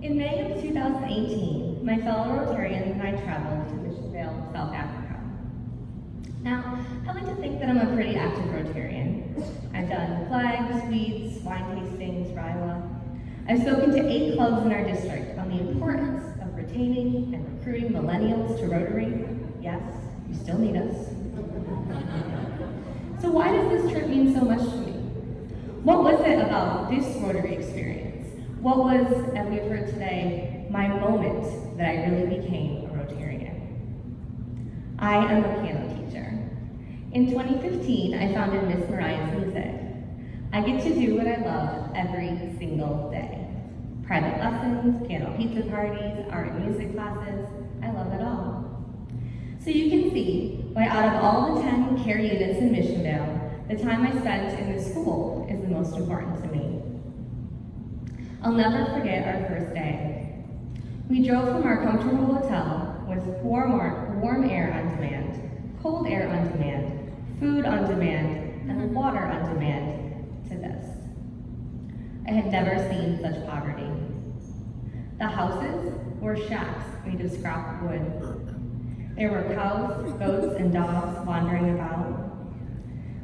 In May of 2018, my fellow Rotarians and I traveled to Missionvale, South Africa. Now, I like to think that I'm a pretty active Rotarian. I've done flags, weeds, wine tastings, RIWA. I've spoken to 8 clubs in our district on the importance of retaining and recruiting millennials to Rotary. Yes, you still need us. So why does this trip mean so much to me? What was it about this Rotary experience? What was, as we've heard today, my moment that I really became a Rotarian? I am a piano teacher. In 2015, I founded Miss Mariah's Music. I get to do what I love every single day. Private lessons, piano pizza parties, art and music classes, I love it all. So you can see why out of all the 10 care units in Missionvale, the time I spent in the school is the most important to me. I'll never forget our first day. We drove from our comfortable hotel with warm air on demand, cold air on demand, food on demand, and water on demand to this. I had never seen such poverty. The houses were shacks made of scrap wood. There were cows, goats, and dogs wandering about.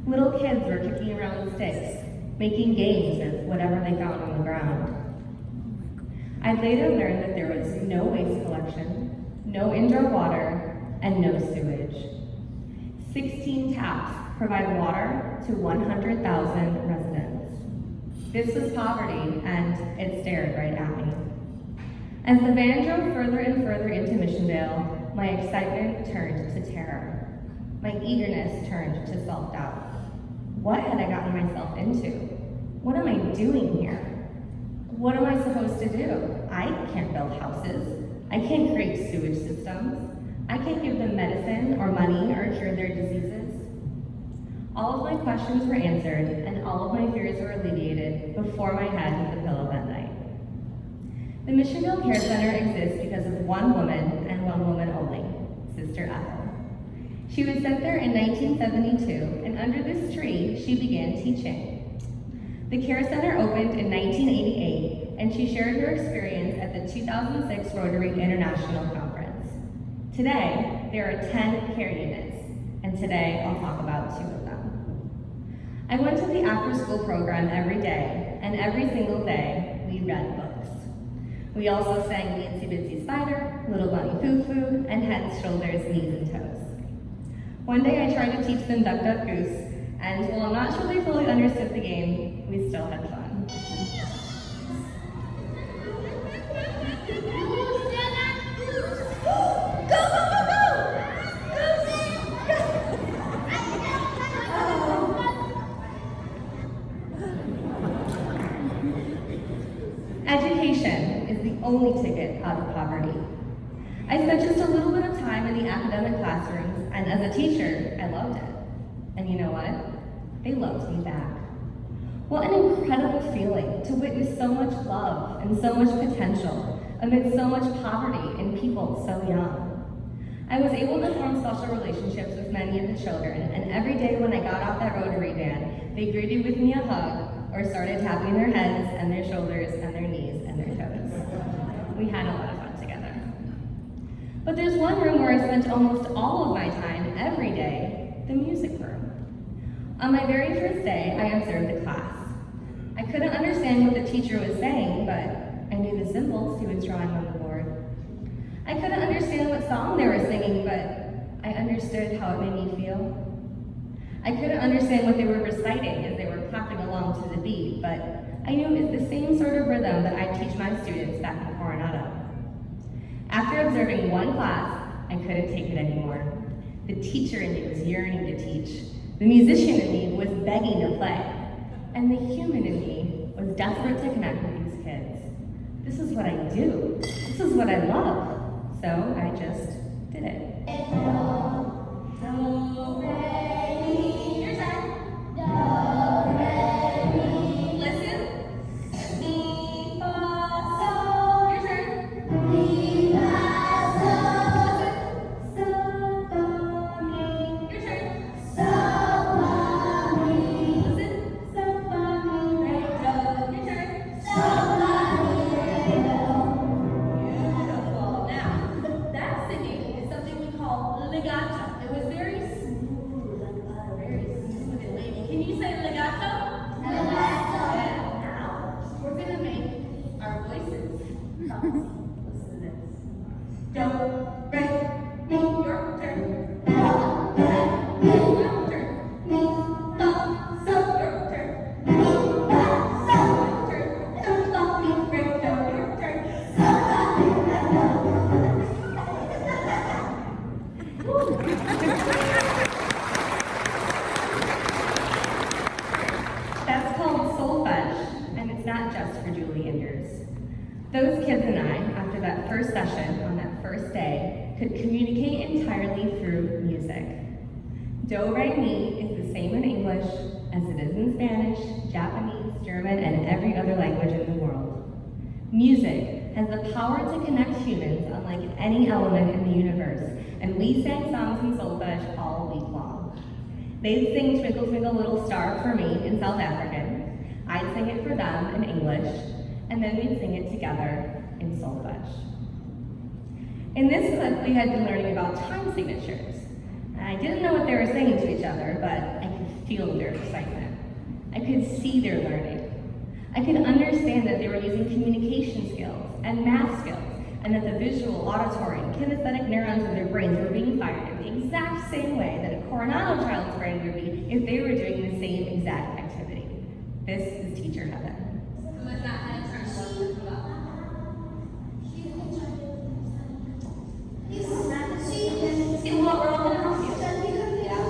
Little kids were kicking around sticks, making games with whatever they found on the ground. I later learned that there was no waste collection, no indoor water, and no sewage. 16 taps provide water to 100,000 residents. This was poverty, and it stared right at me. As the van drove further and further into Missionvale, my excitement turned to terror. My eagerness turned to self-doubt. What had I gotten myself into? What am I doing here? What am I supposed to do? I can't build houses. I can't create sewage systems. I can't give them medicine or money or cure their diseases. All of my questions were answered and all of my fears were alleviated before my head hit the pillow that night. The Missionville Care Center exists because of one woman and one woman only, Sister Ethel. She was sent there in 1972, and under this tree, she began teaching. The Care Center opened in 1988, and she shared her experience at the 2006 Rotary International Conference. Today, there are 10 care units, and today I'll talk about 2 of them. I went to the after-school program every day, and every single day, we read books. We also sang Itsy Bitsy Spider, Little Bunny Foo Foo, and Heads, Shoulders, Knees, and Toes. One day I tried to teach them Duck Duck Goose, and while I'm not sure they fully understood the game, we still had fun. Education is the only ticket out of poverty. I spent just a little bit of time in the academic classrooms, and as a teacher, I loved it. And you know what? They loved me back. What an incredible feeling to witness so much love and so much potential amid so much poverty in people so young. I was able to form special relationships with many of the children, and every day when I got off that Rotary van, they greeted with me a hug or started tapping their heads and their shoulders and their knees and their toes. We had a lot of fun together. But there's one room where I spent almost all of my time every day, the music room. On my very first day, I observed the class. I couldn't understand what the teacher was saying, but I knew the symbols he was drawing on the board. I couldn't understand what song they were singing, but I understood how it made me feel. I couldn't understand what they were reciting as they were clapping along to the beat, but I knew it was the same sort of rhythm that I teach my students back in Coronado. After observing one class, I couldn't take it anymore. The teacher in me was yearning to teach. The musician in me was begging to play. And the human in me was desperate to connect with these kids. This is what I do. This is what I love. So I just did it. Do, re, mi. Your turn. Do, re, mi. Listen. Mi, fa, sol. Your turn. Mi, fa, sol. Listen. So, fa, mi. Your turn. So, fa, mi. Listen. So, fa, mi, re, do. Your turn. So, fa, mi, re, do. Listen to this. Do, re, mi, your turn. Your turn. Mi, fa, so, your turn. Mi, fa, so, your turn. Do, fa, mi, re, do, your turn. So, fa, mi, re, do. That's called solfege, and it's not just for Julianders. Those kids and I, after that first session on that first day, could communicate entirely through music. Do, re, mi is the same in English as it is in Spanish, Japanese, German, and every other language in the world. Music has the power to connect humans unlike any element in the universe, and we sang songs in solfege all week long. They'd sing Twinkle Twinkle Little Star for me in South African, I'd sing it for them in English, and then we'd sing it together in solfege. In this clip, we had been learning about time signatures. I didn't know what they were saying to each other, but I could feel their excitement. I could see their learning. I could understand that they were using communication skills and math skills, and that the visual, auditory, and kinesthetic neurons of their brains were being fired in the exact same way that a Coronado child's brain would be if they were doing the same exact activity. This is teacher heaven. See, we're all going to help you. Yeah?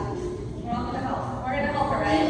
We're all going to help. We're going to help her, right?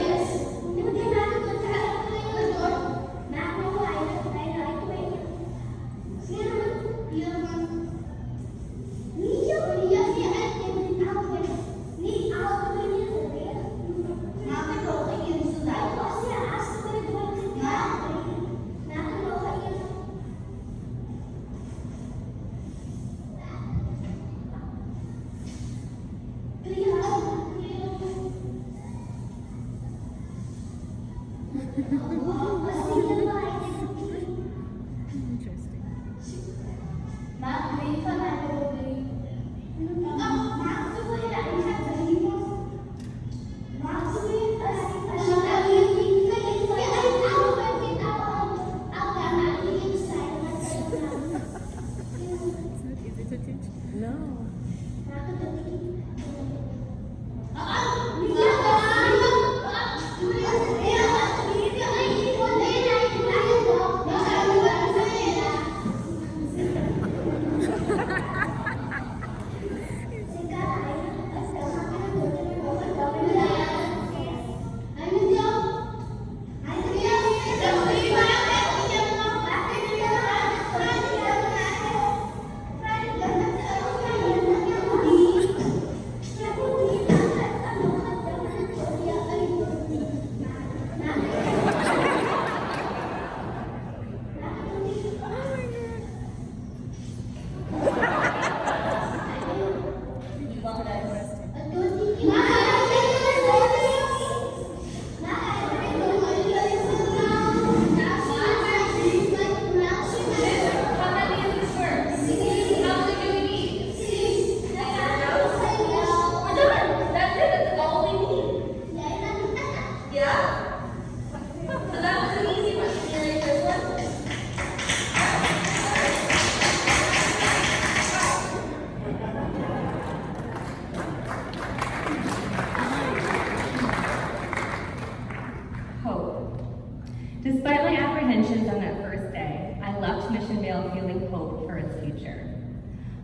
Despite my apprehensions on that first day, I left Missionvale feeling hope for its future.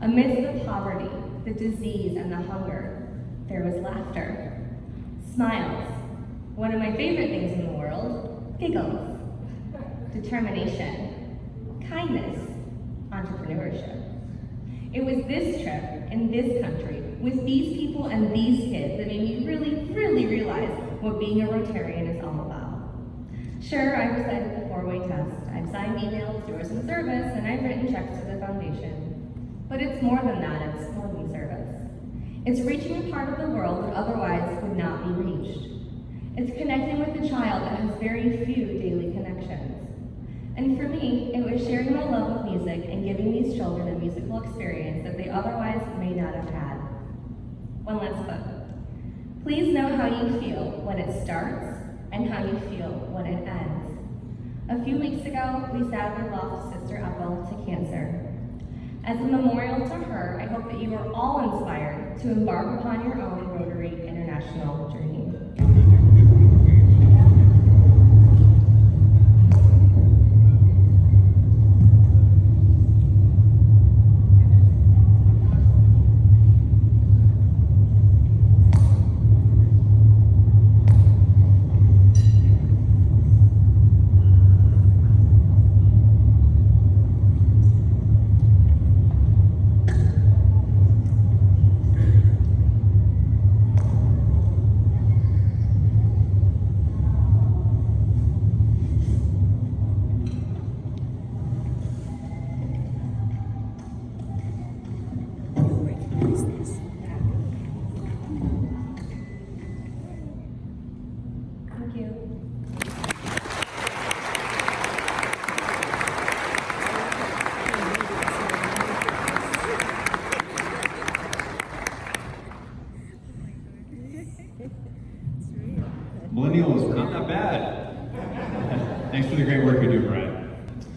Amidst the poverty, the disease, and the hunger, there was laughter, smiles, one of my favorite things in the world, giggles, determination, kindness, entrepreneurship. It was this trip in this country with these people and these kids that made me really realize what being a Rotarian is all about. Sure, I've recited the 4-way test, I've signed emails, doors of service, and I've written checks to the foundation. But it's more than that, it's more than service. It's reaching a part of the world that otherwise would not be reached. It's connecting with a child that has very few daily connections. And for me, it was sharing my love of music and giving these children a musical experience that they otherwise may not have had. One last quote. Please know how you feel when it starts and how you feel when it ends. A few weeks ago, we sadly lost Sister Ethel to cancer. As a memorial to her, I hope that you are all inspired to embark upon your own Rotary International journey. Thank you. Millennials, we're not that bad. Thanks for the great work you do, Brian.